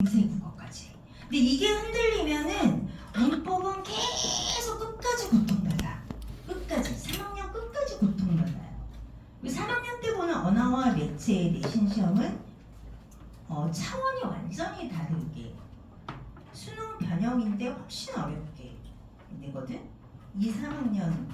인생 국어까지. 근데 이게 흔들리면은 문법은 계속 끝까지 고통받아. 끝까지 3학년 끝까지 고통받아요. 3학년 때 보는 언어와 매체 내신 시험은 차원이 완전히 다르게 수능 변형인데 훨씬 어렵게 내거든. 2, 3학년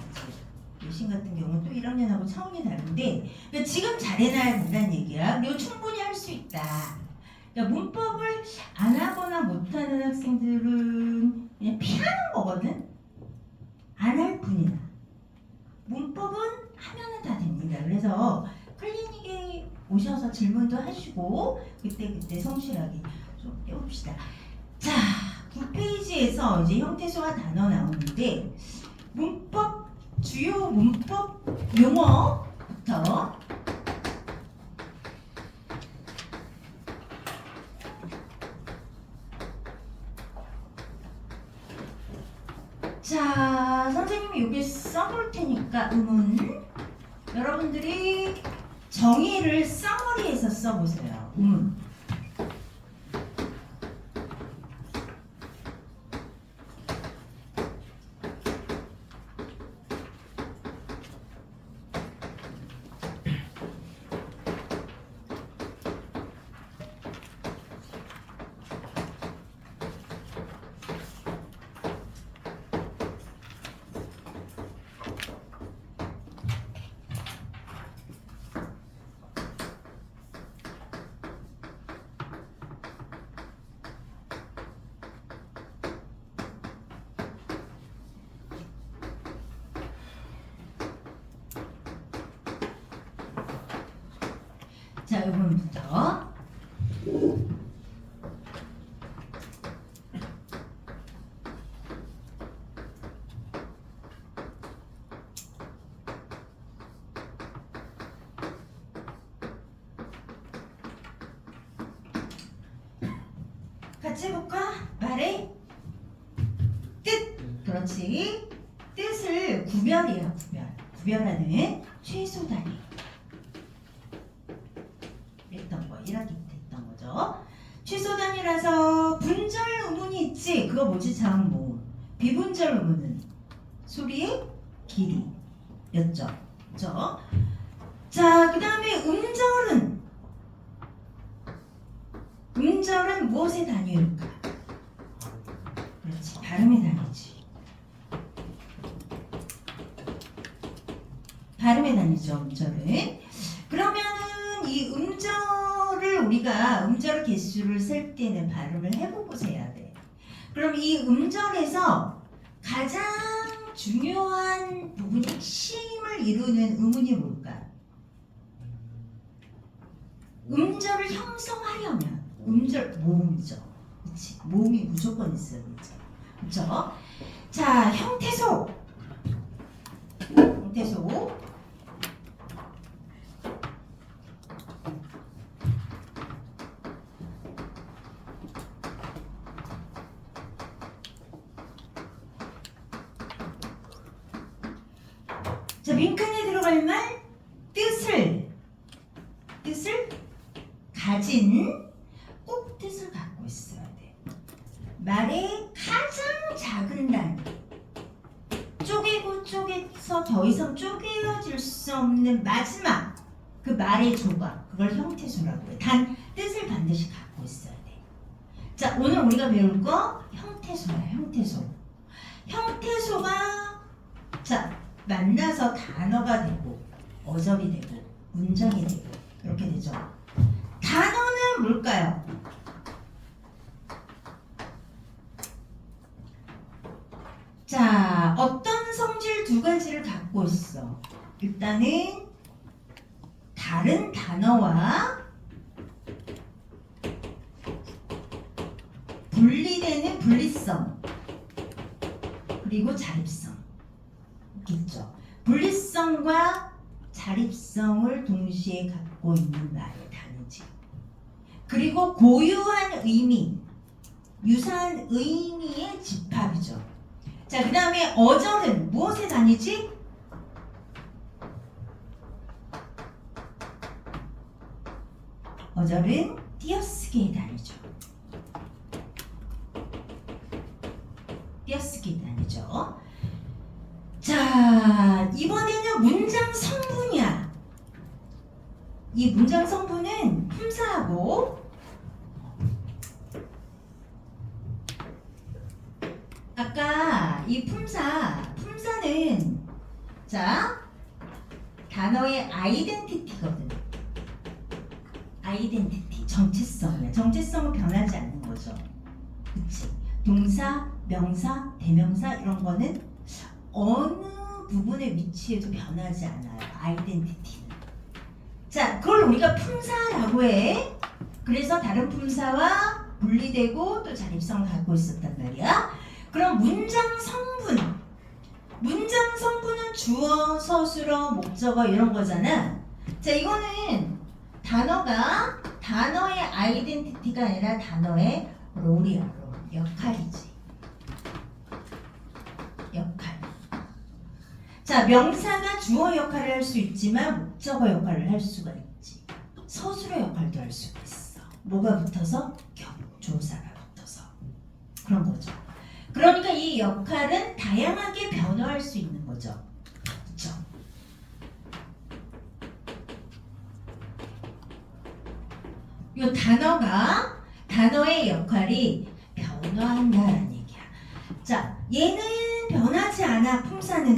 내신 같은 경우는 또 1학년하고 차원이 다른데 그러니까 지금 잘해놔야 된다는 얘기야. 그리고 충분히 할 수 있다. 그러니까 문법을 안 하거나 못하는 학생들은 그냥 피하는 거거든. 안 할 뿐이야. 문법은 하면은 다 됩니다. 그래서 클리닉에 오셔서 질문도 하시고 그때 성실하게 좀 해봅시다. 자, 9페이지에서 이제 형태소와 단어 나오는데 문법 주요 문법 용어부터 자, 선생님이 여기 써볼 테니까 여러분들이 정의를 써머리에서 써보세요. 자, 이번부터 같이 해볼까? 말의 뜻! 그렇지. 뜻을 구별이야, 구별하는 최소 단위. 했던 거, 1학기 때 했던 거죠. 최소 단위라서 분절 의문이 있지. 그거 뭐지? 자음 모음. 비분절 의문은 소리의 길이였죠. 그죠? 자, 그 다음에 음절은 무엇의 단위일까? 그렇지, 발음의 단위지. 발음의 단위죠, 음절은. 그러면은 이 음절을 우리가 음절 개수를 셀 때는 발음을 해보고서 해야 돼. 그럼 이 음절에서 가장 중요한 부분이 핵심을 이루는 의문이 뭘까? 음절을 형성하려면 음절 모음이죠. 그렇지? 모음이 무조건 있어요. 그렇죠? 자, 형태소. 자, 빈칸에 들어갈 말 뜻을 가진 꼭 뜻을 갖고 있어야 돼. 말의 가장 작은 단위. 쪼개서 더 이상 쪼개어질 수 없는 마지막 그 말의 조각, 그걸 형태소라고 해. 단 뜻을 반드시 갖고 있어야 돼. 자, 오늘 우리가 배울 거 형태소야. 형태소가 자 만나서 단어가 되고 어절이 되고 문장이 되고 이렇게 되죠. 단어는 뭘까요? 자, 어떤 성질 두 가지를 갖고 있어. 일단은 다른 단어와 분리되는 분리성 그리고 자립성 있죠. 분리성과 자립성을 동시에 갖고 있는 말의 단어지. 그리고 고유한 의미, 유사한 의미의 집합이죠. 자, 그 다음에 어절은 무엇의 단위지? 어절은 띄어쓰기의 단위죠. 띄어쓰기 단위죠. 자, 이번에는 문장 성분이야. 이 문장 성분은 품사하고 아까 이 품사는 자 단어의 아이덴티티거든. 아이덴티티, 정체성이야. 정체성은 변하지 않는 거죠. 그치? 동사, 명사, 대명사 이런 거는 어느 부분의 위치에도 변하지 않아요. 아이덴티티는. 자, 그걸 우리가 품사라고 해. 그래서 다른 품사와 분리되고 또 자립성을 갖고 있었단 말이야. 그럼 문장 성분. 문장 성분은 주어, 서술어, 목적어 이런 거잖아. 자, 이거는 단어의 아이덴티티가 아니라 단어의 롤이야. 롤. 역할이지. 역할. 자, 명사가 주어 역할을 할 수 있지만 목적어 역할을 할 수가 있지. 서술어 역할도 할 수가 있어. 뭐가 붙어서? 조사가 붙어서. 그런 거죠. 그러니까 이 역할은 다양하게 변화할 수 있는 거죠. 그렇죠? 이 단어의 역할이 변화한다는 얘기야. 자, 얘는 변하지 않아. 품사는.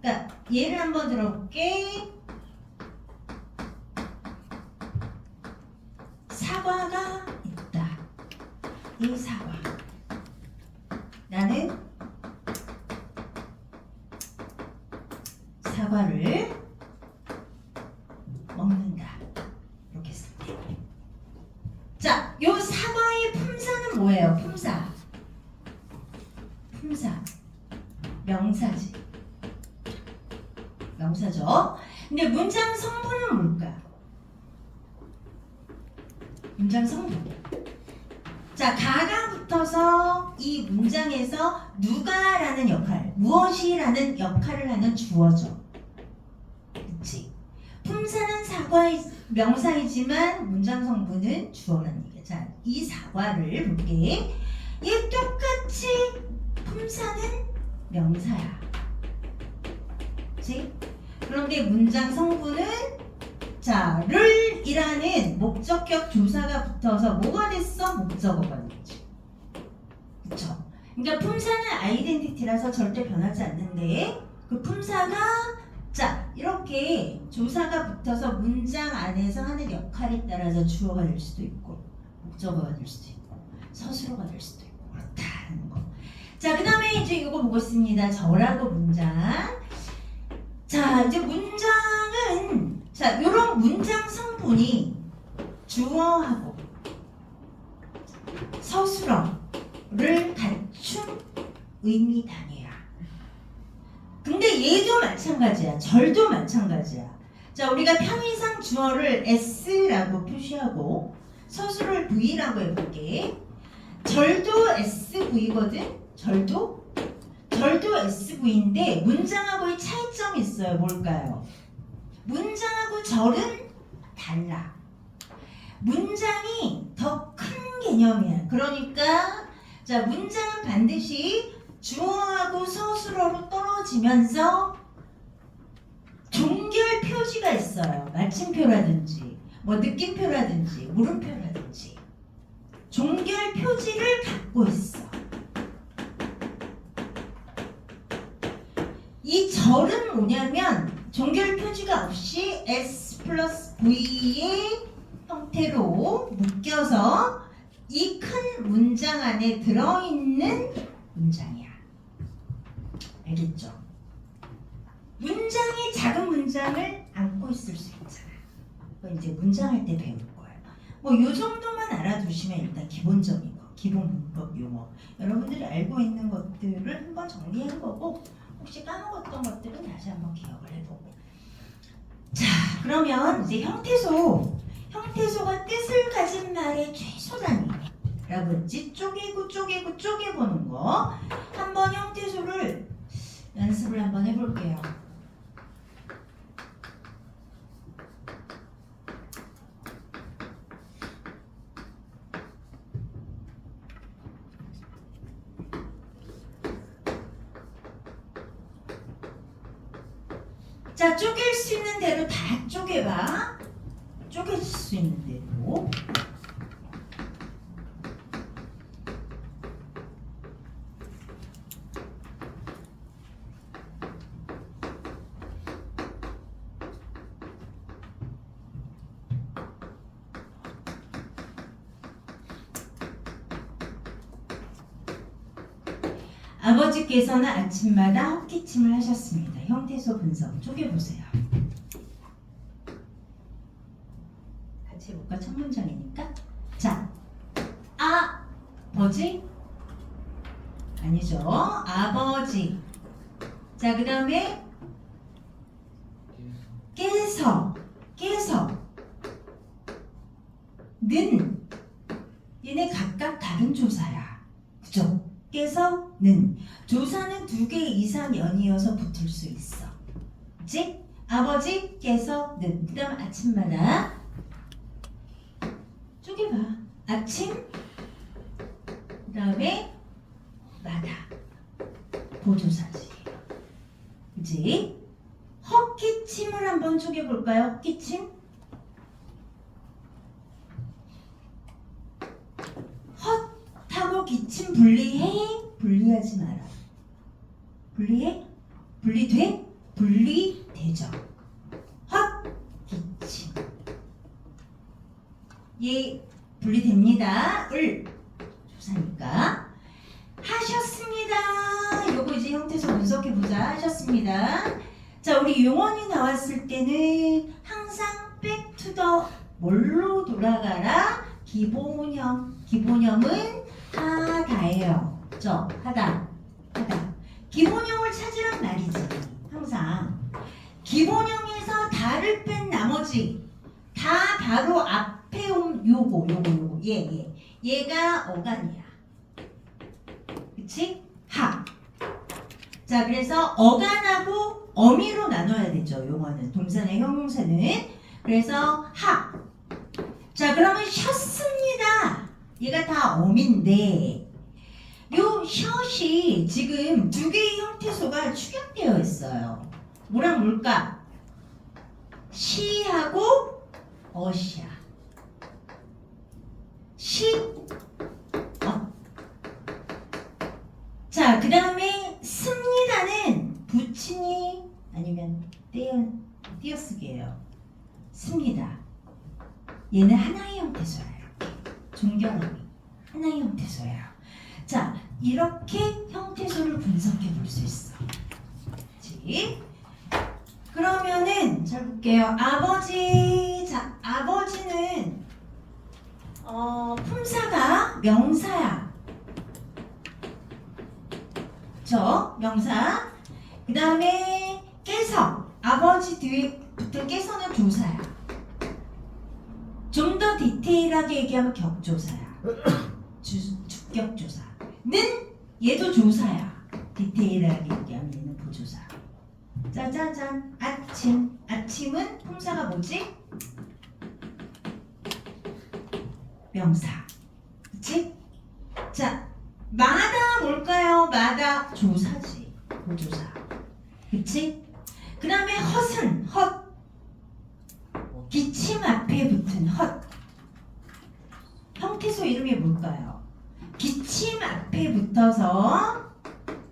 그러니까 예를 한번 들어볼게. 사과가 있다. 이 사과. 나는 사과를 먹는다. 이렇게 쓸게. 자, 요 사과의 품사는 뭐예요? 품사. 명사지. 명사죠. 근데 문장 성분은 뭘까? 문장 성분. 자, 가가 붙어서 이 문장에서 누가라는 역할, 무엇이라는 역할을 하는 주어죠. 그치? 품사는 명사이지만 문장 성분은 주어라는 얘기야. 자, 이 사과를 볼게. 얘 똑같이 품사는 명사야. 그치? 그런데 문장 성분은 자, 를이라는 목적격 조사가 붙어서 뭐가 됐어? 목적어가 됐지. 그쵸? 그러니까 품사는 아이덴티티라서 절대 변하지 않는데 그 품사가 자, 이렇게 조사가 붙어서 문장 안에서 하는 역할에 따라서 주어가 될 수도 있고 목적어가 될 수도 있고 서술어가 될 수도 있고 그렇다는 거. 자, 그 다음에 이제 이거 보겠습니다. 절하고 문장. 자, 이제 문장은 자, 요런 문장 성분이 주어하고 서술어를 갖춘 의미 단위야. 근데 얘도 마찬가지야. 절도 마찬가지야. 자, 우리가 편의상 주어를 S라고 표시하고 서술어를 V라고 해볼게. 절도 SV거든? 절도 SV인데 문장하고의 차이점이 있어요. 뭘까요? 문장하고 절은 달라. 문장이 더 큰 개념이야. 그러니까 자, 문장은 반드시 주어하고 서술어로 떨어지면서 종결 표시가 있어요. 마침표라든지 뭐 느낌표라든지 물음표라든지 종결 표지를 갖고 있어. 이 절은 뭐냐면 종결 표지가 없이 S 플러스 V의 형태로 묶여서 이 큰 문장 안에 들어있는 문장이야. 알겠죠? 문장이 작은 문장을 안고 있을 수 있잖아. 그거 이제 문장할 때 배울 거예요. 뭐 요 정도만 알아두시면 일단 기본적인 거, 기본 문법 용어. 여러분들이 알고 있는 것들을 한번 정리한 거고 혹시 까먹었던 것들은 다시 한번 기억을 해보고. 자, 그러면 이제 형태소가 뜻을 가진 말의 최소 단위라고 했지. 쪼개보는 거. 한번 형태소를 연습을 한번 해볼게요. 자, 쪼갤 수 있는 대로 다 쪼개봐. 쪼갤 수 있는 대로. 아버지께서는 아침마다 헛기침을 하셨습니다. 형태소 분석 쪼개보세요. 같이 해볼까? 첫 문장이니까. 자, 아버지? 아니죠. 아버지. 자, 그 다음에 깨서 는 얘네 각각 다른 조사야. 그죠? 깨서는 조사는 2개 이상 연이어서 붙을 수 있어. 그치? 아버지께서는 그 다음 아침마다 쪼개봐. 아침 그 다음에 마다 보조사지. 그치? 헛기침을 한번 쪼개볼까요? 헛기침 헛하고 기침 분리해? 분리하지 마라. 분리해? 분리돼? 분리되죠. 헛기침 예, 분리됩니다. 조사니까 하셨습니다. 요거 이제 형태소 분석해보자. 하셨습니다. 자, 우리 용언이 나왔을 때는 항상 back to the 뭘로 돌아가라? 기본형. 기본형은 하다예요. 그죠? 하다. 기본형을 찾으란 말이지. 항상 기본형에서 다를 뺀 나머지 다 바로 앞에 온 요거 얘가 어간이야. 그치? 하. 자, 그래서 어간하고 어미로 나눠야 되죠. 용어는 동사나 형용사는. 그래서 하. 자, 그러면 쉬었습니다. 얘가 다 어미인데 요 셔이 지금 2개의 형태소가 축약되어 있어요. 뭐랑 뭘까? 시하고 어시야. 시, 자, 그 다음에 씁니다는 붙이니 아니면 띄어쓰기예요. 씁니다. 얘는 하나의 형태소야. 이렇게 존경함이 하나의 형태소예요. 자, 이렇게 형태소를 분석해 볼 수 있어. 그치? 그러면은 잘 볼게요. 아버지. 자, 아버지는 품사가 명사야. 그쵸? 명사. 그 다음에 깨서. 아버지 뒤에 붙은 깨서는 조사야. 좀 더 디테일하게 얘기하면 격조사야. 주격조사. 는 얘도 조사야. 디테일하게 얘기하면 얘는 부조사. 짜자잔. 아침. 아침은 품사가 뭐지? 명사. 그치? 자, 마다 뭘까요? 마다 조사지. 부조사. 그치? 그 다음에 헛은 헛. 기침 앞에 붙은 헛. 형태소 이름이 뭘까요? 기침 앞에 붙어서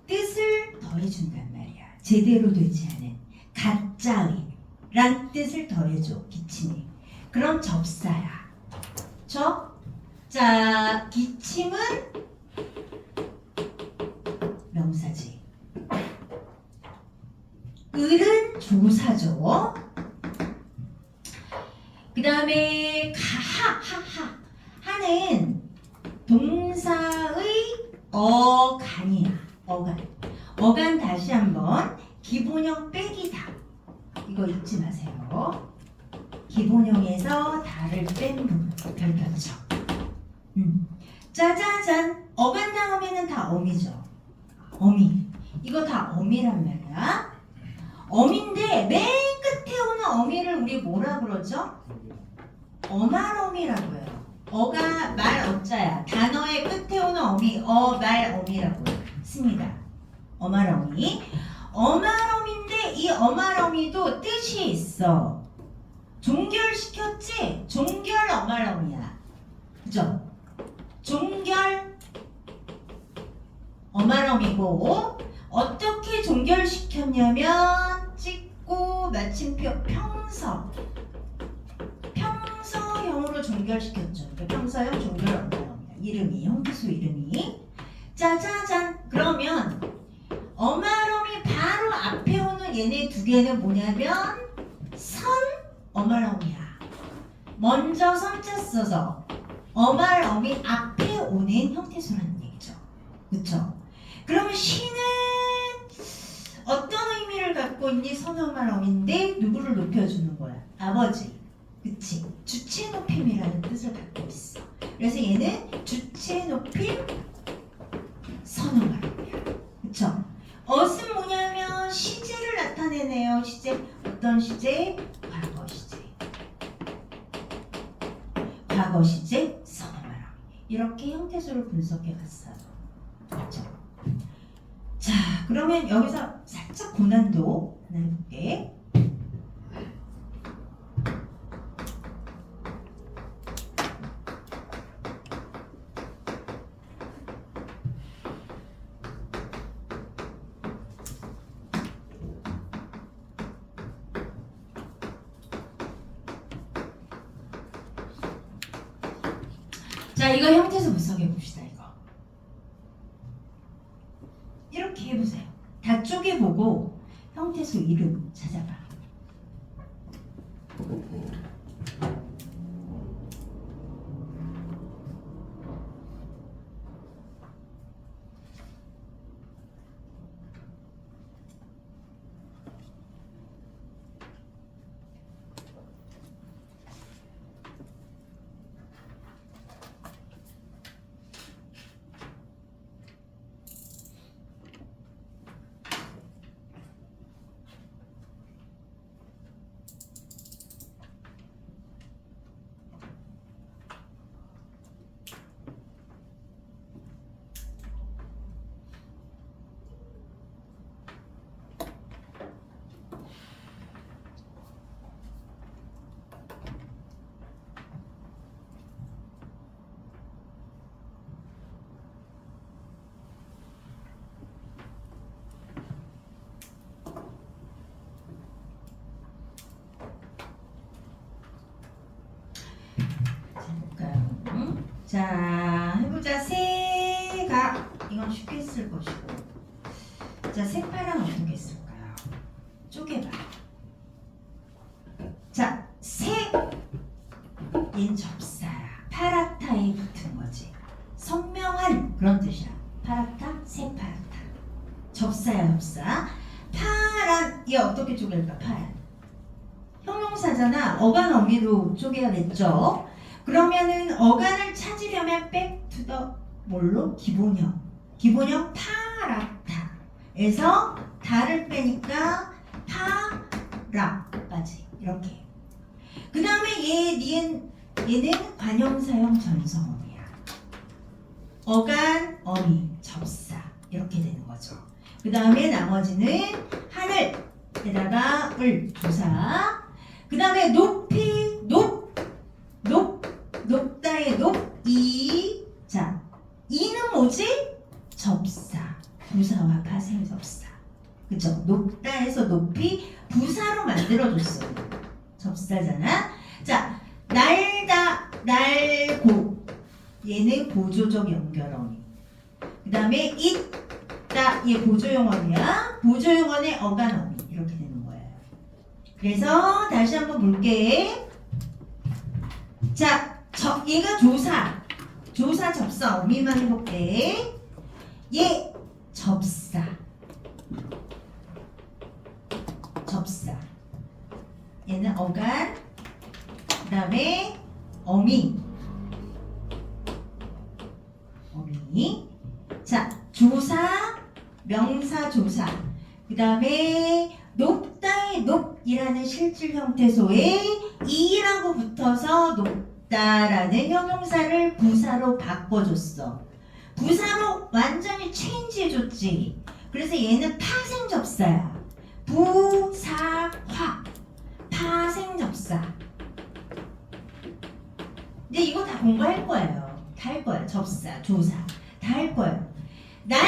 뜻을 더해준단 말이야. 제대로 되지 않은 가짜의 란 뜻을 더해줘. 기침이. 그럼 접사야. 자, 기침은 명사지. 을은 조사죠. 그 다음에 하는 동사의 어간이야. 어간 다시 한번 기본형 빼기다. 이거 잊지 마세요. 기본형에서 다를 뺀 부분 별표죠. 짜자잔. 어간 다음에는 다 어미죠. 어미. 이거 다 어미란 말이야. 어미인데 맨 끝에 오는 어미를 우리 뭐라 그러죠? 어말어미라고 해요. 어가 말 어자야. 단어의 끝에 오는 어미, 말 어미라고 씁니다. 어말어미. 어마럼인데 이 어마럼이도 뜻이 있어. 종결시켰지? 종결 어마럼이야. 그죠? 종결 어마럼이고 어떻게 종결시켰냐면 찍고 마침표 평서형으로 종결시켰죠. 그러니까 평서형 종결 어마럼이야. 이름이 형태소 이름이. 짜자잔. 그러면 어마럼이 바로 앞에 오는 얘네 두 개는 뭐냐면 선 어마럼이야. 먼저 선자 써서 어마럼이 앞에 오는 형태소라는 얘기죠. 그쵸? 그러면 시는 어떤 의미를 갖고 있니? 선 어마럼인데 누구를 높여주는 거야? 아버지. 그치? 주체 높임이라는 뜻을 갖고 있어. 그래서 얘는 주체 높임 선 어마럼이야. 그쵸? 어은 뭐냐면 시제를 나타내네요. 시제. 어떤 시제? 과거 시제. 과거 시제, 선어마럼. 이렇게 형태소를 분석해 갔어요. 그렇죠? 자, 그러면 여기서 살짝 고난도 하나 해볼게. 자, 이거 형태소 분석해 봅시다. 이거 이렇게 해보세요. 다 쪼개보고 형태소 이름 찾아봐. 자, 해보자. 새가 이건 쉽게 쓸 것이고, 자, 새파란 어떻게 쓸까요? 쪼개봐. 자, 새 얘는 접사야. 파랗다에 붙은 거지. 선명한 그런 뜻이야. 파랗다, 새파랗다. 접사야, 접사. 파란 얘 어떻게 쪼갤까? 파란 형용사잖아. 어간 어미로 쪼개야겠죠. 그러면은 어간을 찾으려면 back to the 뭘로? 기본형. 기본형 파랗다. 에서 다를 빼니까 파랗까지 이렇게. 그 다음에 얘는 관형사형 전성어미야. 어간 어미 접사 이렇게 되는 거죠. 그 다음에 나머지는 하늘에다가 을 조사. 그 다음에 높이 높다의 높이. 자, 이는 뭐지? 접사. 부사와 파생 접사. 그쵸? 높다에서 높이 부사로 만들어줬어. 접사잖아. 자, 날다, 날고. 얘는 보조적 연결어미. 그 다음에 있다. 얘 보조용어미야. 보조용어의 어간어미. 이렇게 되는 거예요. 그래서 다시 한번 볼게. 자, 얘가 조사 접사 어미만 해볼게. 얘 접사 얘는 어간. 그 다음에 어미. 자, 조사 명사 조사. 그 다음에 높다의 높이라는 실질 형태소에 이라고 붙어서 높다라는 형용사를 부사로 바꿔줬어. 부사로 완전히 체인지 해줬지. 그래서 얘는 파생접사야. 부사화. 파생접사. 근데 이거 다 공부할 거예요. 다 할 거예요. 접사, 조사. 다 할 거예요. 날,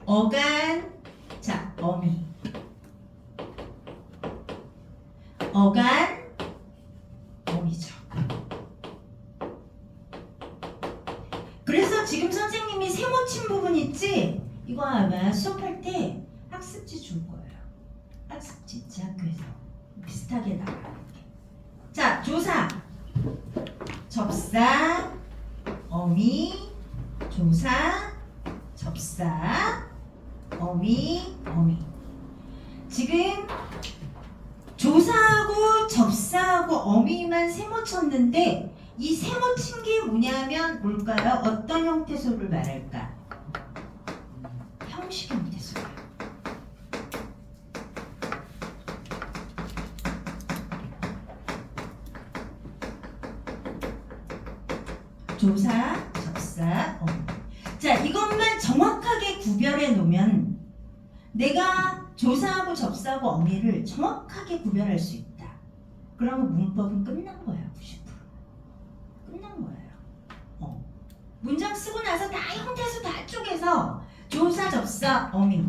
어간, 자, 어미. 어간, 어미죠. 그래서 지금 선생님이 세모 친 부분 있지? 이거 아마 수업할 때 학습지 줄 거예요. 학습지 있지, 학교에서. 비슷하게 나와요. 자, 조사. 접사, 어미, 조사, 접사, 어미, 어미. 지금 조사하고 접사하고 어미만 세모 쳤는데 이 세모 친 게 뭐냐면 뭘까요? 어떤 형태소를 말할까? 형식 형태소예요. 조사, 접사, 어미. 자, 이것만 정확하게 구별해 놓으면 내가 조사하고 접사하고 어미를 정확하게 구별할 수 있다. 그러면 문법은 끝난 거야, 90%. 끝난 거예요. 문장 쓰고 나서 다 형태수 다 쪼개서 조사, 접사, 어미.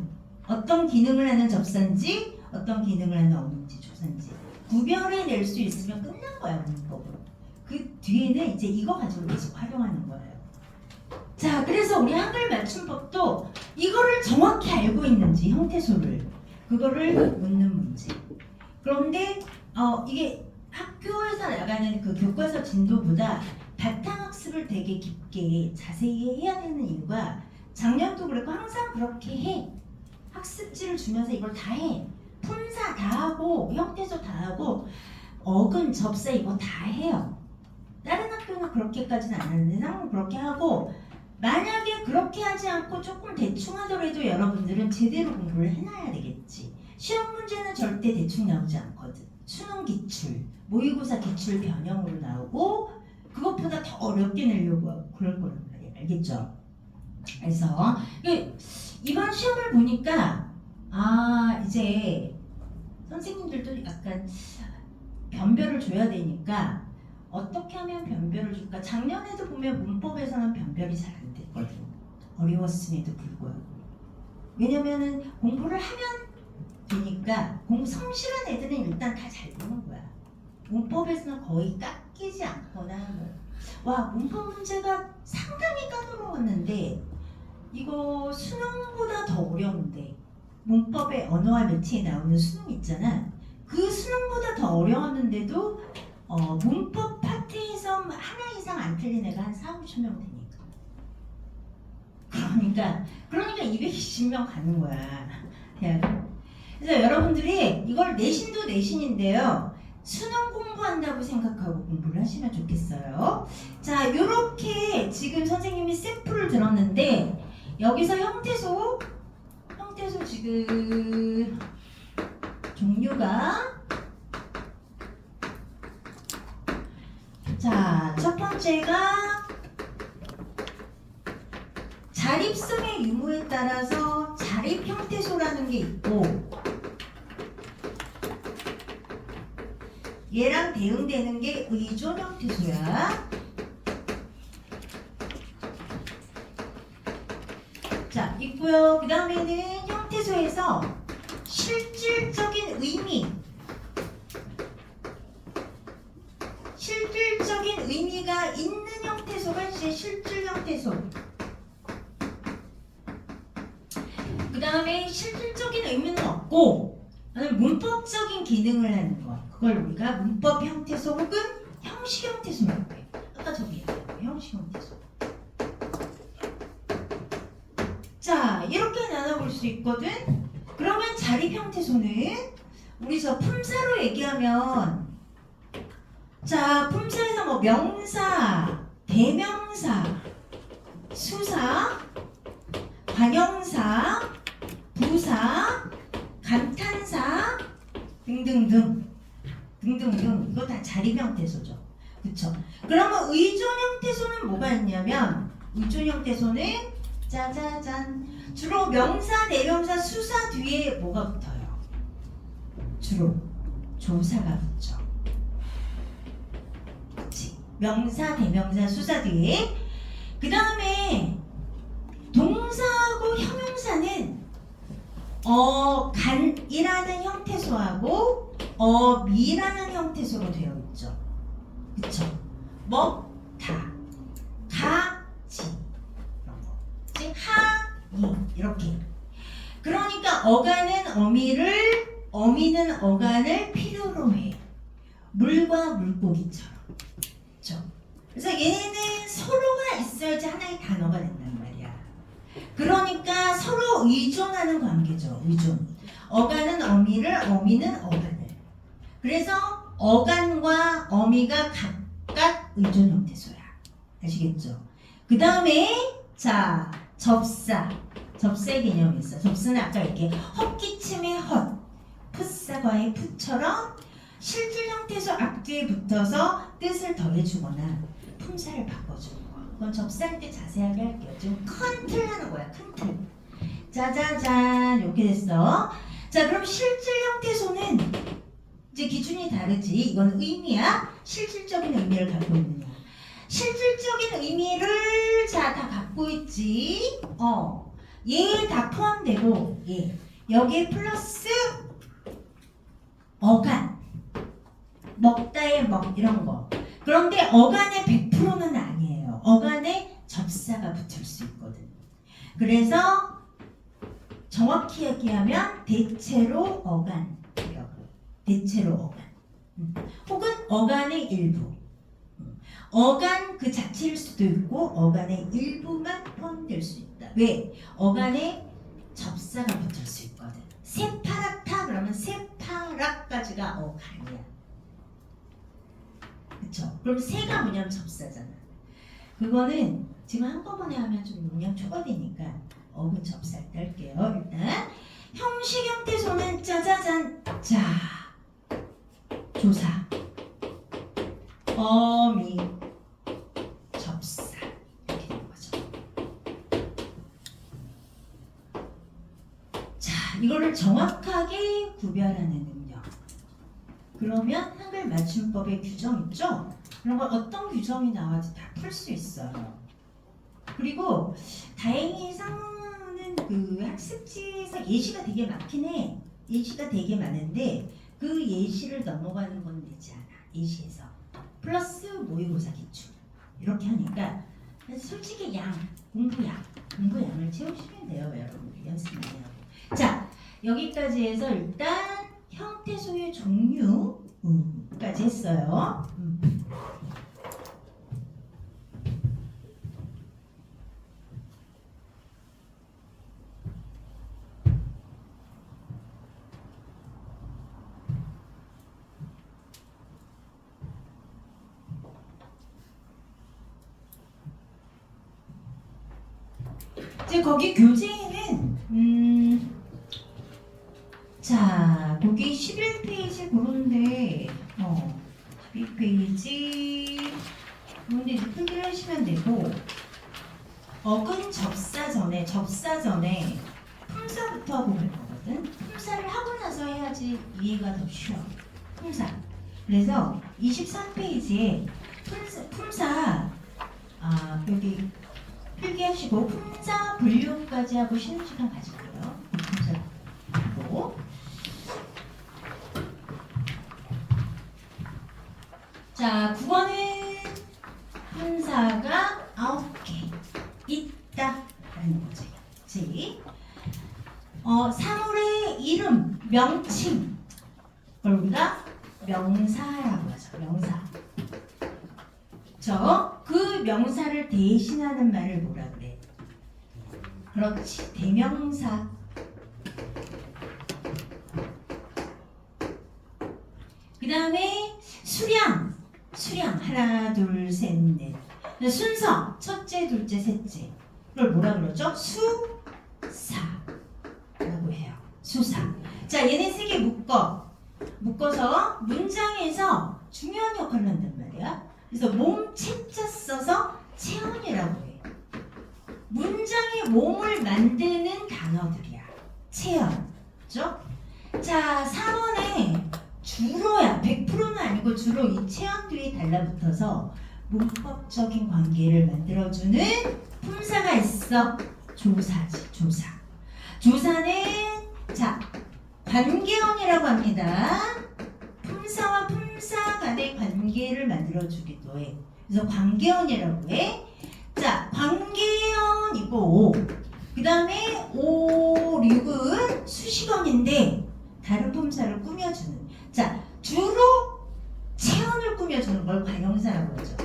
어떤 기능을 하는 접사인지, 어떤 기능을 하는 어미인지, 조사인지 구별해낼 수 있으면 끝난 거야, 문법은. 그 뒤에는 이제 이거 가지고 계속 활용하는 거예요. 자, 그래서 우리 한글 맞춤법도 이거를 정확히 알고 있는지, 형태소를, 그거를 묻는 문제. 그런데 이게 학교에서 나가는 그 교과서 진도보다 바탕학습을 되게 깊게 자세히 해야 되는 이유가 작년도 그랬고 항상 그렇게 해. 학습지를 주면서 이걸 다 해. 품사 다 하고 형태소 다 하고 어근, 접사 이거 다 해요. 다른 학교는 그렇게까지는 안 하는데 상은 그렇게 하고 만약에 그렇게 하지 않고 조금 대충 하더라도 여러분들은 제대로 공부를 해놔야 되겠지. 시험 문제는 절대 대충 나오지 않거든. 수능 기출, 모의고사 기출 변형으로 나오고 그것보다 더 어렵게 내려고 하고 그럴 거란 말이야. 알겠죠? 그래서 이번 시험을 보니까 이제 선생님들도 약간 변별을 줘야 되니까 어떻게 하면 변별을 줄까? 작년에도 보면 문법에서는 변별이 잘 안 됐거든. 어려웠음에도 불구하고. 왜냐면은 공부를 하면 되니까 성실한 애들은 일단 다 잘 보는 거야. 문법에서는 거의 깎이지 않거나 와, 문법 문제가 상당히 까다로웠는데 이거 수능보다 더 어려운데 문법의 언어와 매체에 나오는 수능 있잖아. 그 수능보다 더 어려웠는데도 문법 파트에서 하나 이상 안 틀린 애가 한 4, 5천 명 되니까 그러니까 220명 가는 거야, 대학은. 그래서 여러분들이 이걸 내신도 내신인데요, 수능 공부한다고 생각하고 공부를 하시면 좋겠어요. 자, 요렇게 지금 선생님이 샘플을 들었는데 여기서 형태소 지금 종류가 자, 첫 번째가 자립성의 유무에 따라서 자립 형태소라는 게 있고 얘랑 대응되는 게 의존 형태소야. 자, 있고요. 그 다음에는 형태소에서 실질적인 의미가 있는 형태소가 이제 실질 형태소. 그 다음에 실질적인 의미는 없고 문법적인 기능을 하는 거. 그걸 우리가 문법 형태소 혹은 형식 형태소라고 해요. 아까 저기 얘기했고 형식 형태소. 자, 이렇게 나눠볼 수 있거든. 그러면 자립 형태소는 우리 저 품사로 얘기하면 자, 품사에서 뭐 명사, 대명사, 수사, 관형사, 부사, 감탄사 등등등 이거 다 자립 형태소죠. 그쵸? 그러면 의존 형태소는 뭐가 있냐면 의존 형태소는 짜자잔. 주로 명사, 대명사, 수사 뒤에 뭐가 붙어요? 주로 조사가 붙죠. 그치? 명사, 대명사, 수사 뒤에. 그 다음에 동사하고 형용사는 간이라는 형태소하고 미라는 형태소로 되어 있죠. 그쵸? 먹다, 가지, 이런 거. 하이, 이렇게. 그러니까 어미는 어간을 필요로 해. 물과 물고기처럼. 그쵸? 그래서 얘는 서로가 있어야지 하나의 단어가 된단 말이야. 그러니까 서로 의존하는 관계죠. 의존. 어간은 어미를, 어미는 어간을. 그래서 어간과 어미가 각각 의존 형태소야. 아시겠죠? 그 다음에 자, 접사의 개념이 있어. 접사는 아까 이렇게 헛기침의 헛, 풋사과의 풋처럼 실질 형태소 앞뒤에 붙어서 뜻을 더해주거나 품사를 바꿔주는 거. 그건 접사할 때 자세하게 할게요. 지금 큰 틀 하는 거야. 큰 틀. 짜자잔, 이렇게 됐어. 자, 그럼 실질 형태소는 이제 기준이 다르지. 이건 의미야. 실질적인 의미를 갖고 있느냐. 실질적인 의미를 다 갖고 있지. 얘 다 포함되고 여기에 플러스 어간, 먹다의 먹 이런 거. 그런데 어간의 100%는 아니에요. 어간에 접사가 붙을 수 있거든. 그래서 정확히 얘기하면 대체로 어간이라고. 대체로 어간. 혹은 어간의 일부. 어간 그 자체일 수도 있고 어간의 일부만 포함될 수 있다. 왜? 어간에 접사가 붙을 수 있거든. 새파랗다 그러면 새파랗까지가 어간이야. 그쵸? 그럼 새가 뭐냐면 접사잖아. 그거는 지금 한꺼번에 하면 좀 용량 초과되니까 어근 접사할 때 할게요. 일단 형식 형태소는 짜자잔. 자, 조사, 어미, 접사 이렇게 되는 거죠. 자, 이거를 정확하게 구별하는 능력. 그러면 한글 맞춤법의 규정 있죠? 그런 걸 어떤 규정이 나와도 다 풀 수 있어요. 그리고 다행히 상은 그 학습지에서 예시가 되게 많긴 해. 예시가 되게 많은데 그 예시를 넘어가는 건 되지 않아. 예시에서 플러스 모의고사 기출 이렇게 하니까 솔직히 공부양을 채우시면 돼요. 여러분들 연습 많이 하고. 자, 여기까지 해서 일단 형태소의 종류까지 했어요. 이제 거기 교재에는 자, 거기 11페이지 그런데 12페이지 그런데 이제 표기를 하시면 되고 어근 접사 전에 품사부터 하고 갈 거거든. 품사를 하고 나서 해야지 이해가 더 쉬워. 품사. 그래서 23페이지에 품사 여기 필기하시고 품사 분류까지 하고 쉬는 시간 가질게요. 품사 하고. 자, 9번은 품사가 9개 있다라는 거지. 그치? 사물의 이름, 명칭 그걸 우리가 명사라고 하죠. 명사. 그 명사를 대신하는 말을 뭐라 그래? 그렇지, 대명사. 그 다음에 수량 하나 둘 셋 넷. 순서 첫째 둘째 셋째 그걸 뭐라 그러죠? 수사라고 해요. 수사. 자, 얘네 세 개 묶어서 문장에서 중요한 역할을 한단 말이야. 그래서 몸 채자 써서 체온이라고 해. 문장 굉장히 몸을 만드는 단어들이야. 체형. 그죠? 자, 4번에 주로야. 100%는 아니고 주로 이 체형들이 달라붙어서 문법적인 관계를 만들어주는 품사가 있어. 조사지, 조사. 조사는 자, 관계원이라고 합니다. 품사와 품사 간의 관계를 만들어주기도 해. 그래서 관계원이라고 해. 자, 관계원이고 그 다음에 5, 6은 수식어인데 다른 품사를 꾸며주는. 자, 주로 체언을 꾸며주는 걸 관형사라고 하죠.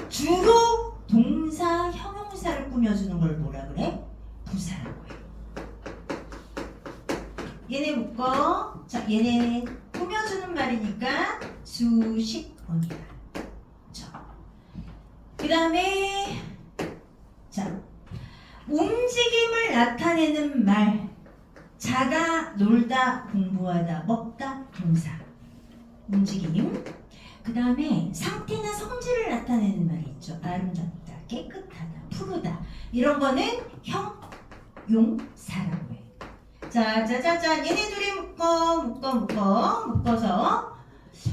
주로 동사, 형용사를 꾸며주는 걸 뭐라 그래? 부사라고 해. 얘네 묶어. 자, 얘네 꾸며주는 말이니까 수식어이다. 그 다음에 자, 움직임을 나타내는 말. 자다, 놀다, 공부하다, 먹다, 동사. 움직임. 그 다음에 상태나 성질을 나타내는 말이 있죠. 아름답다, 깨끗하다, 푸르다. 이런 거는 형용사라고 해. 자, 얘네 둘이 묶어서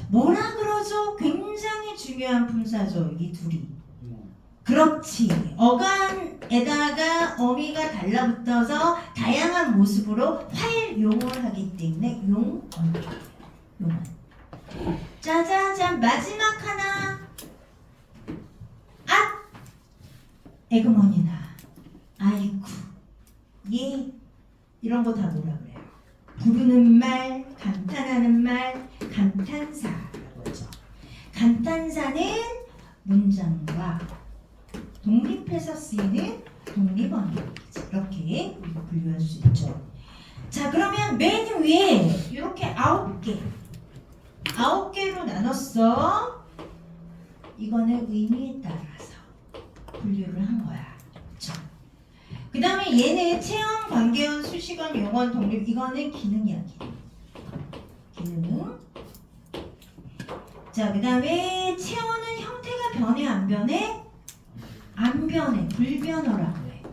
뭐라 그러죠? 굉장히 중요한 품사죠. 이 둘이. 그렇지. 어간에다가 어미가 달라붙어서 다양한 모습으로 활용을 하기 때문에 용언. 짜자잔, 마지막 하나. 에그머니나, 아이쿠, 예, 이런 거 다 뭐라 그래요? 부르는 말, 감탄하는 말, 감탄사라고 하죠. 감탄사는 문장과 독립해서 쓰이는 독립어휘이죠. 이렇게 우리가 분류할 수 있죠. 자, 그러면 맨 위에 이렇게 9개로 나눴어. 이거는 의미에 따라서 분류를 한 거야. 그렇죠? 그 다음에 얘는 체형, 관계원, 수식원, 용언, 독립. 이거는 기능이야. 기능. 자, 그 다음에 체형은 형태가 변해 안 변해? 안 변해. 불변어라고 해.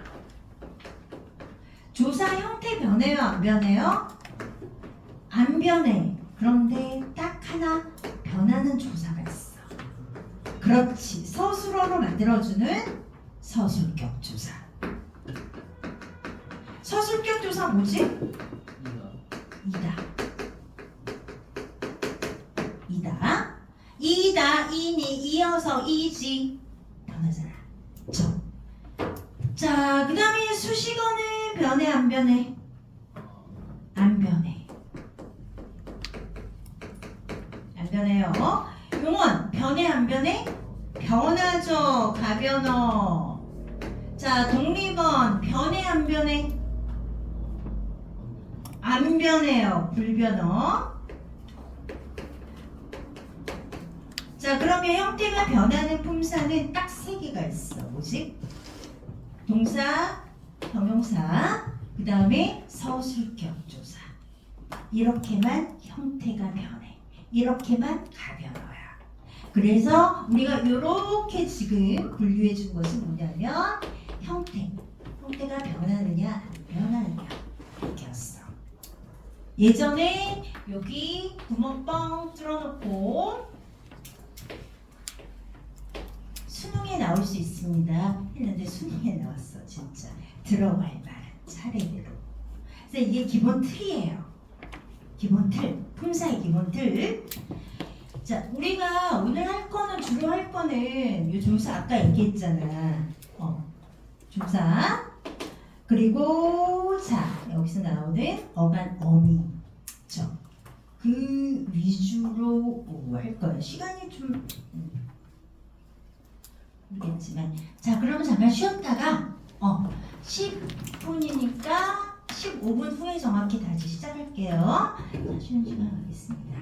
조사 형태 변해요? 안 변해요? 안 변해. 그런데 딱 하나 변하는 조사가 있어. 그렇지. 서술어로 만들어주는 서술격 조사. 서술격 조사 뭐지? 이다, 이니, 이어서, 이지. 변하잖아. 자, 그 다음에 수식어는 변해, 안 변해? 안 변해. 안 변해요. 용언, 변해, 안 변해? 변하죠. 가변어. 자, 독립언, 변해, 안 변해? 안 변해요. 불변어. 자, 그러면 형태가 변하는 품사는 딱 3개가 있어. 뭐지? 동사, 형용사, 그 다음에 서술격 조사. 이렇게만 형태가 변해. 이렇게만 가변어야. 그래서 우리가 이렇게 지금 분류해 준 것이 뭐냐면 형태가 변하느냐 안 변하느냐 이렇게였어. 예전에 여기 구멍 뻥 뚫어놓고 수능에 나올 수 있습니다 했는데 수능에 나왔어. 진짜 들어갈 말은 차례대로. 그래서 이게 기본 틀이에요. 기본 틀, 품사의 기본 틀. 자, 우리가 오늘 할 거는 주로 할 거는 이 조사 아까 얘기했잖아. 조사. 그리고 자, 여기서 나오는 어간 어미죠. 그 위주로 할 거예요. 시간이 좀 모르겠지만. 자, 그러면 잠깐 쉬었다가 10분이니까 15분 후에 정확히 다시 시작할게요. 자, 쉬는 시간 가겠습니다.